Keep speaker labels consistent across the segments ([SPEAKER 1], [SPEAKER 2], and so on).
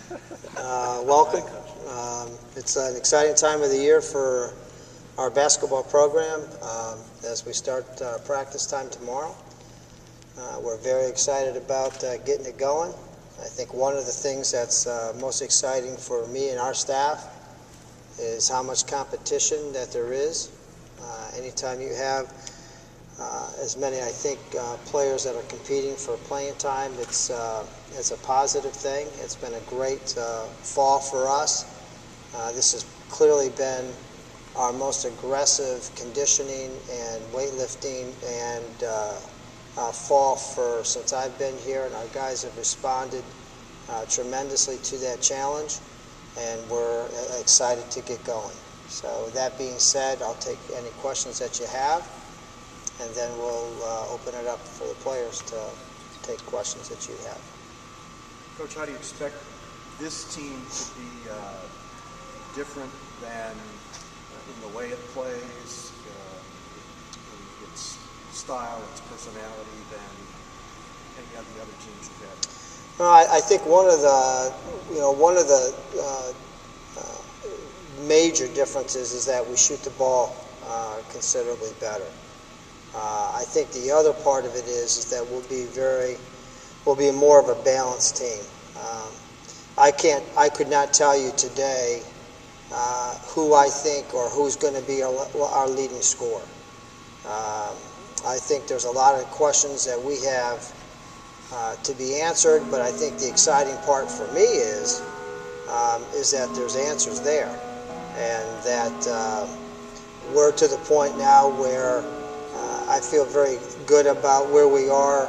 [SPEAKER 1] Welcome. It's an exciting time of the year for our basketball program as we start practice time tomorrow. We're very excited about getting it going. I think one of the things that's most exciting for me and our staff is how much competition that there is. Anytime you have as many, I think, players that are competing for playing time, it's a positive thing. It's been a great fall for us. This has clearly been our most aggressive conditioning and weightlifting and fall since I've been here, and our guys have responded tremendously to that challenge, and we're excited to get going. So that being said, I'll take any questions that you have, and then we'll open it up for the players to take questions that you have.
[SPEAKER 2] Coach, how do you expect this team to be different than in the way it plays, its style, its personality than any of the other teams you've had?
[SPEAKER 1] Well, I think one of the major differences is that we shoot the ball considerably better. I think the other part of it is that we'll be more of a balanced team. I could not tell you today who I think or who's going to be our leading scorer. I think there's a lot of questions that we have to be answered, but I think the exciting part for me is that there's answers there, and that we're to the point now where I feel very good about where we are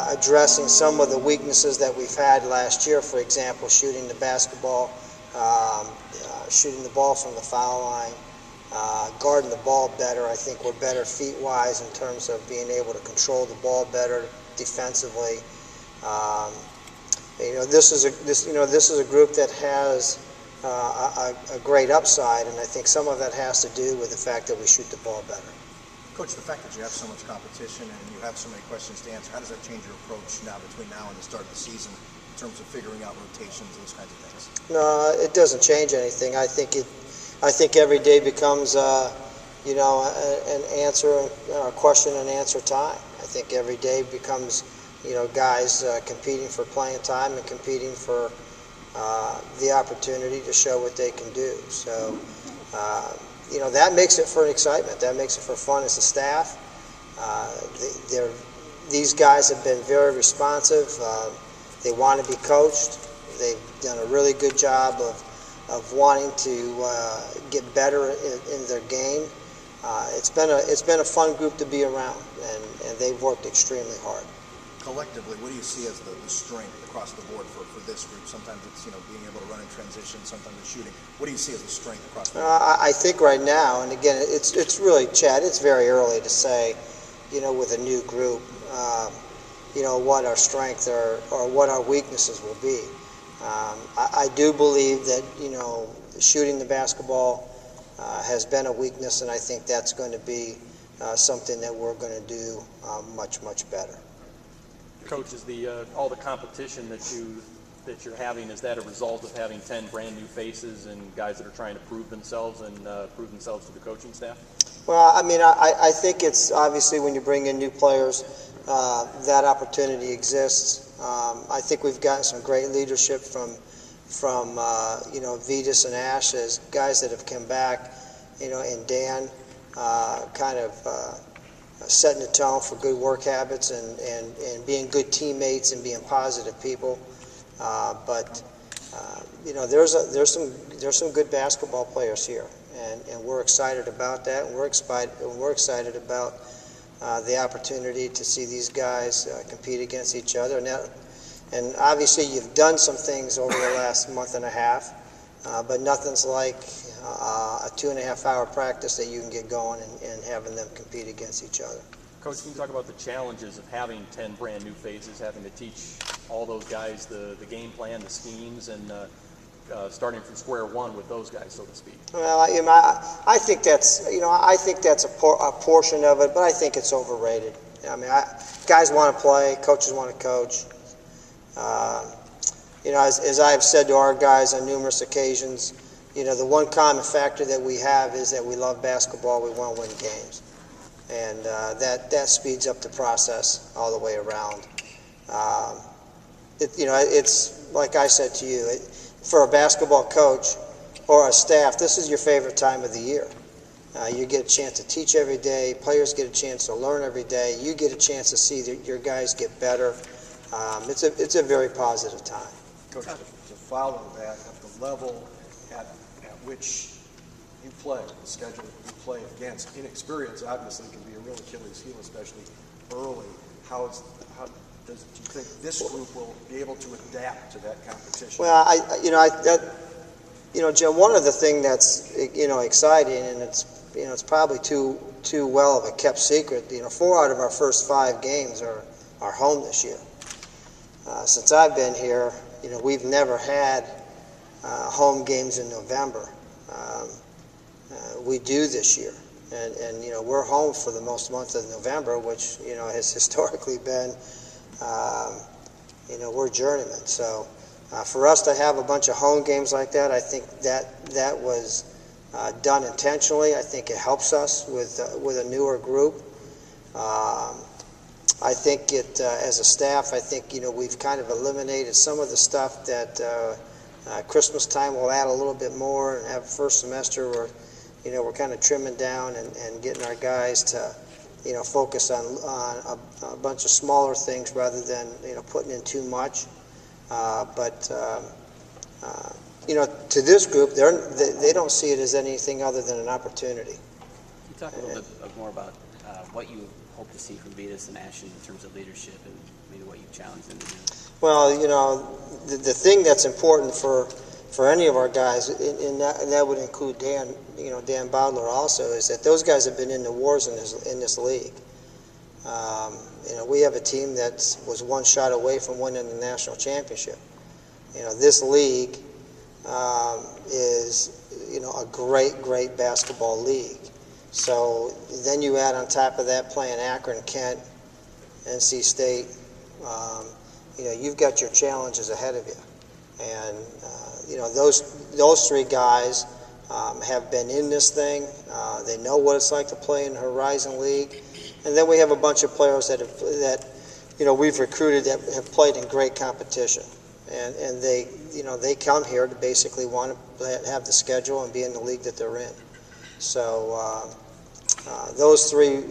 [SPEAKER 1] addressing some of the weaknesses that we've had last year. For example, shooting the basketball, shooting the ball from the foul line, guarding the ball better. I think we're better feet-wise in terms of being able to control the ball better defensively. This is a group that has a great upside, and I think some of that has to do with the fact that we shoot the ball better.
[SPEAKER 2] Coach, the fact that you have so much competition and you have so many questions to answer, how does that change your approach now between now and the start of the season in terms of figuring out rotations, those kinds of things?
[SPEAKER 1] No, it doesn't change anything. I think every day becomes an answer, question and answer time. I think every day becomes guys competing for playing time and competing for the opportunity to show what they can do. So. That makes it for excitement. That makes it for fun as a staff. These guys have been very responsive. They want to be coached. They've done a really good job of wanting to get better in their game. It's been a fun group to be around, and they've worked extremely hard.
[SPEAKER 2] Collectively, what do you see as the strength across the board for this group? Sometimes it's being able to run in transition, sometimes it's shooting. What do you see as the strength across the board?
[SPEAKER 1] I think right now, and again, it's really, Chad, it's very early to say, with a new group, what our strength or what our weaknesses will be. I do believe that shooting the basketball has been a weakness, and I think that's going to be something that we're going to do much better.
[SPEAKER 3] Coach, is all the competition that you're having, is that a result of having 10 brand new faces and guys that are trying to prove themselves to the coaching staff?
[SPEAKER 1] Well, I mean, I think it's obviously when you bring in new players, that opportunity exists. I think we've gotten some great leadership from Vitas and Ash as guys that have come back, and Dan setting the tone for good work habits and being good teammates and being positive people. But there's some good basketball players here, and we're excited about that. And we're excited about the opportunity to see these guys compete against each other. And obviously, you've done some things over the last month and a half, but nothing's like a 2.5-hour practice that you can get going and having them compete against each other.
[SPEAKER 3] Coach, can you talk about the challenges of having 10 brand new faces, having to teach all those guys the game plan, the schemes, and starting from square one with those guys, so to speak?
[SPEAKER 1] Well, I think that's a portion of it, but I think it's overrated. I mean, guys want to play, coaches want to coach. you know, as I've said to our guys on numerous occasions, you know, the one common factor that we have is that we love basketball. We want to win games, and that speeds up the process all the way around. You know, it's like I said to you, for a basketball coach or a staff, this is your favorite time of the year. You get a chance to teach every day. Players get a chance to learn every day. You get a chance to see that your guys get better. It's a very positive time.
[SPEAKER 2] Coach, to follow that, at the level at which you play, the schedule you play against, inexperience obviously can be a real Achilles heel, especially early. Do you think this group will be able to adapt to that competition?
[SPEAKER 1] Well, Jim, one of the things that's, you know, exciting, and it's probably too well of a kept secret. You know, 4 out of our first 5 games are home this year. Since I've been here, you know, we've never had home games in November. We do this year, and you know, we're home for the most month of November, which, you know, has historically been, you know, we're journeymen. So for us to have a bunch of home games like that, I think that was done intentionally. I think it helps us with a newer group. I think as a staff, I think, you know, we've kind of eliminated some of the stuff that Christmas time will add a little bit more, and have first semester where, you know, we're kind of trimming down and getting our guys to, you know, focus on a bunch of smaller things rather than, you know, putting in too much. You know, to this group, they don't see it as anything other than an opportunity.
[SPEAKER 4] Can you talk a little bit more about what you hope to see from Vetus and Ashton in terms of leadership, and maybe what you've challenged them to do?
[SPEAKER 1] Well, you know, the thing that's important for any of our guys, and that would include Dan, you know, Dan Bowdler also, is that those guys have been in the wars in this league. You know, we have a team that was 1 shot away from winning the national championship. You know, this league is, you know, a great basketball league. So then you add on top of that playing Akron, Kent, NC State. You know, you've got your challenges ahead of you, and you know, those 3 guys have been in this thing. They know what it's like to play in the Horizon League, and then we have a bunch of players that you know, we've recruited that have played in great competition, and they, you know, they come here to basically want to have the schedule and be in the league that they're in. So those three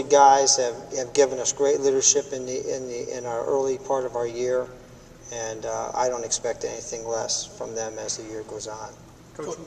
[SPEAKER 1] guys have given us great leadership in our early part of our year, and I don't expect anything less from them as the year goes on.
[SPEAKER 2] Coach,